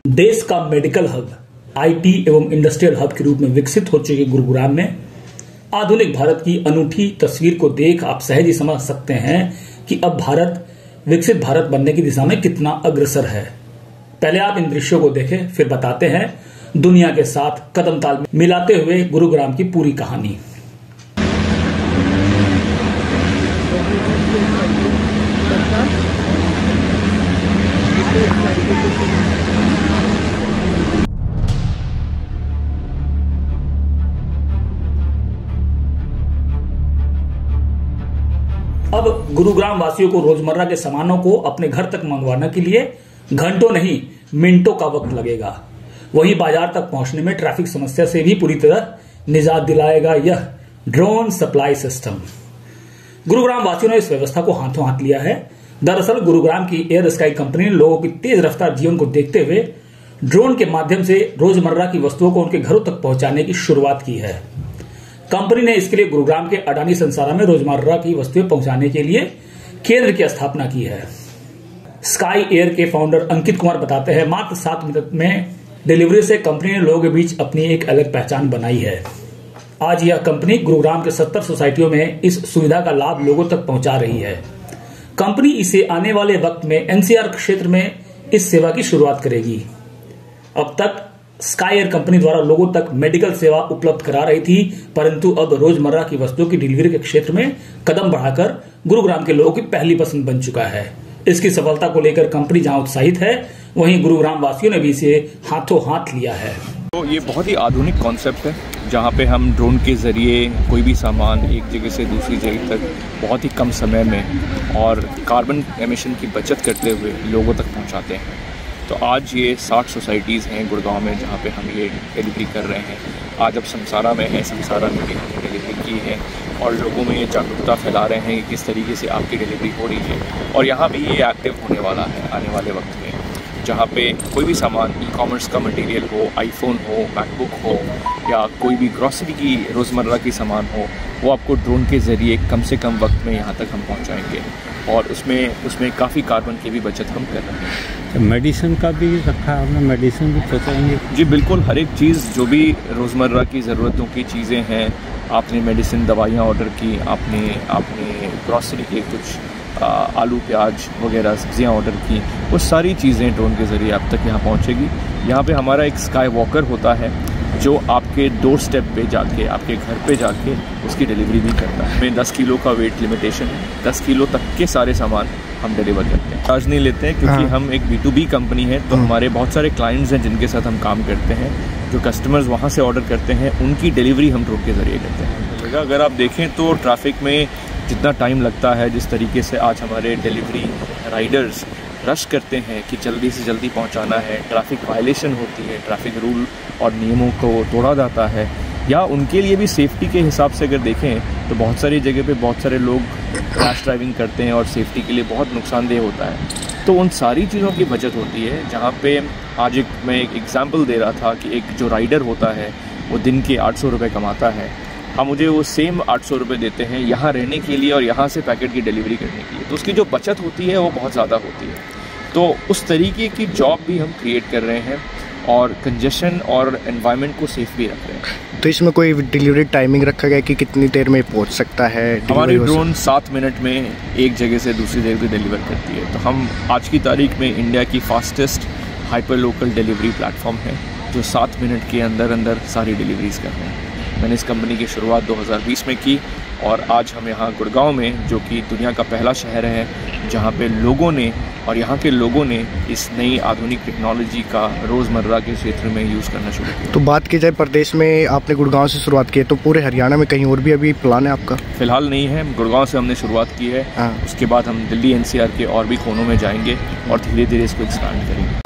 देश का medical hub, IT एवं इंडस्ट्रियल हब के रूप में विकसित हो चुके गुरुग्राम में आधुनिक भारत की अनूठी तस्वीर को देख आप सहज ही समझ सकते हैं कि अब भारत विकसित भारत बनने की दिशा में कितना अग्रसर है। पहले आप इन दृश्यों को देखें, फिर बताते हैं दुनिया के साथ कदम ताल मिलाते हुए गुरुग्राम की पूरी कहानी। अब गुरुग्राम वासियों को रोजमर्रा के सामानों को अपने घर तक मंगवाने के लिए घंटों नहीं मिनटों का वक्त लगेगा। वहीं बाजार तक पहुंचने में ट्रैफिक समस्या से भी पूरी तरह निजात दिलाएगा यह ड्रोन सप्लाई सिस्टम। गुरुग्राम वासियों ने इस व्यवस्था को हाथों हाथ लिया है। दरअसल गुरुग्राम की एयर स्काई कंपनी ने लोगों की तेज रफ्तार जीवन को देखते हुए ड्रोन के माध्यम से रोजमर्रा की वस्तुओं को उनके घरों तक पहुंचाने की शुरुआत की है। कंपनी ने इसके लिए गुरुग्राम के अडानी संसारा में रोजमर्रा की वस्तुएं पहुंचाने के लिए केंद्र की स्थापना की है। स्काई एयर के फाउंडर अंकित कुमार बताते हैं, मात्र 7 मिनट में डिलीवरी से कंपनी ने लोगों के बीच अपनी एक अलग पहचान बनाई है। आज यह कंपनी गुरुग्राम के 70 सोसाइटियों में इस सुविधा का लाभ लोगों तक पहुंचा रही है। कंपनी इसे आने वाले वक्त में एनसीआर क्षेत्र में इस सेवा की शुरुआत करेगी। अब तक स्काई एयर कंपनी द्वारा लोगों तक मेडिकल सेवा उपलब्ध करा रही थी, परंतु अब रोजमर्रा की वस्तुओं की डिलीवरी के क्षेत्र में कदम बढ़ाकर गुरुग्राम के लोगों की पहली पसंद बन चुका है। इसकी सफलता को लेकर कंपनी जहां उत्साहित है, वहीं गुरुग्राम वासियों ने भी इसे हाथों हाथ लिया है। तो ये बहुत ही आधुनिक कॉन्सेप्ट है, जहाँ पे हम ड्रोन के ज़रिए कोई भी सामान एक जगह से दूसरी जगह तक बहुत ही कम समय में और कार्बन एमिशन की बचत करते हुए लोगों तक पहुँचाते हैं। तो आज ये 60 सोसाइटीज़ हैं गुड़गांव में जहाँ पे हम ये डिलीवरी कर रहे हैं। आज अब समसारा में है, समसारा में भी हमने डिलीवरी की है और लोगों में ये जागरूकता फैला रहे हैं कि किस तरीके से आपकी डिलीवरी हो रही है। और यहाँ भी ये एक्टिव होने वाला है आने वाले वक्त में, जहाँ पे कोई भी सामान ई-कॉमर्स का मटेरियल हो, आईफोन हो, मैकबुक हो या कोई भी ग्रॉसरी की रोज़मर्रा की सामान हो, वो आपको ड्रोन के ज़रिए कम से कम वक्त में यहाँ तक हम पहुँचाएँगे और उसमें काफ़ी कार्बन की भी बचत हम कर रहे हैं। मेडिसिन का भी रखा है आपने, मेडिसिन भी पहुँचाएंगे? जी बिल्कुल, हर एक चीज़ जो भी रोज़मर्रा की ज़रूरतों की चीज़ें हैं, आपने मेडिसिन दवाइयाँ ऑर्डर की, आपने ग्रॉसरी के कुछ आलू प्याज वगैरह सब्जियाँ ऑर्डर की, वो सारी चीज़ें ड्रोन के ज़रिए आप तक यहाँ पहुँचेगी। यहाँ पे हमारा एक स्काई वॉकर होता है जो आपके डोर स्टेप पे जाके, आपके घर पे जाके उसकी डिलीवरी भी करता है। हमें 10 किलो का वेट लिमिटेशन है, 10 किलो तक के सारे सामान हम डिलीवर करते हैं। चार्ज नहीं लेते हैं क्योंकि हम एक B2B कंपनी है, तो हमारे बहुत सारे क्लाइंट्स हैं जिनके साथ हम काम करते हैं। जो कस्टमर्स वहाँ से ऑर्डर करते हैं उनकी डिलीवरी हम ड्रोन के ज़रिए करते हैं। अगर आप देखें तो ट्रैफिक में जितना टाइम लगता है, जिस तरीके से आज हमारे डिलीवरी राइडर्स रश करते हैं कि जल्दी से जल्दी पहुंचाना है, ट्रैफिक वायलेशन होती है, ट्रैफिक रूल और नियमों को तोड़ा जाता है, या उनके लिए भी सेफ्टी के हिसाब से अगर देखें तो बहुत सारी जगह पे बहुत सारे लोग रैश ड्राइविंग करते हैं और सेफ्टी के लिए बहुत नुकसानदेह होता है। तो उन सारी चीज़ों की बचत होती है। जहाँ पे आज मैं एक एग्जाम्पल दे रहा था कि एक जो राइडर होता है वो दिन के 800 रुपये कमाता है, हम मुझे वो सेम 800 रुपये देते हैं यहाँ रहने के लिए और यहाँ से पैकेट की डिलीवरी करने के लिए, तो उसकी जो बचत होती है वो बहुत ज़्यादा होती है। तो उस तरीके की जॉब भी हम क्रिएट कर रहे हैं और कंजेशन और एनवायरनमेंट को सेफ भी रख रहे हैं। तो इसमें कोई डिलीवरी टाइमिंग रखा गया कि कितनी देर में पहुंच सकता है? हमारी ड्रोन 7 मिनट में एक जगह से दूसरी जगह पे डिलीवर करती है। तो हम आज की तारीख में इंडिया की fastest hyper local delivery platform है जो 7 मिनट के अंदर सारी डिलीवरीज कर रहे हैं। मैंने इस कंपनी की शुरुआत 2020 में की और आज हम यहाँ गुड़गांव में, जो कि दुनिया का पहला शहर है जहाँ पे लोगों ने और यहाँ के लोगों ने इस नई आधुनिक टेक्नोलॉजी का रोज़मर्रा के क्षेत्र में यूज़ करना शुरू किया। तो बात की जाए प्रदेश में, आपने गुड़गांव से शुरुआत की है, तो पूरे हरियाणा में कहीं और भी अभी प्लान है आपका? फिलहाल नहीं है, गुड़गांव से हमने शुरुआत की है। उसके बाद हम दिल्ली NCR के और भी कोनों में जाएंगे और धीरे धीरे इसको एक्सपैंड करेंगे।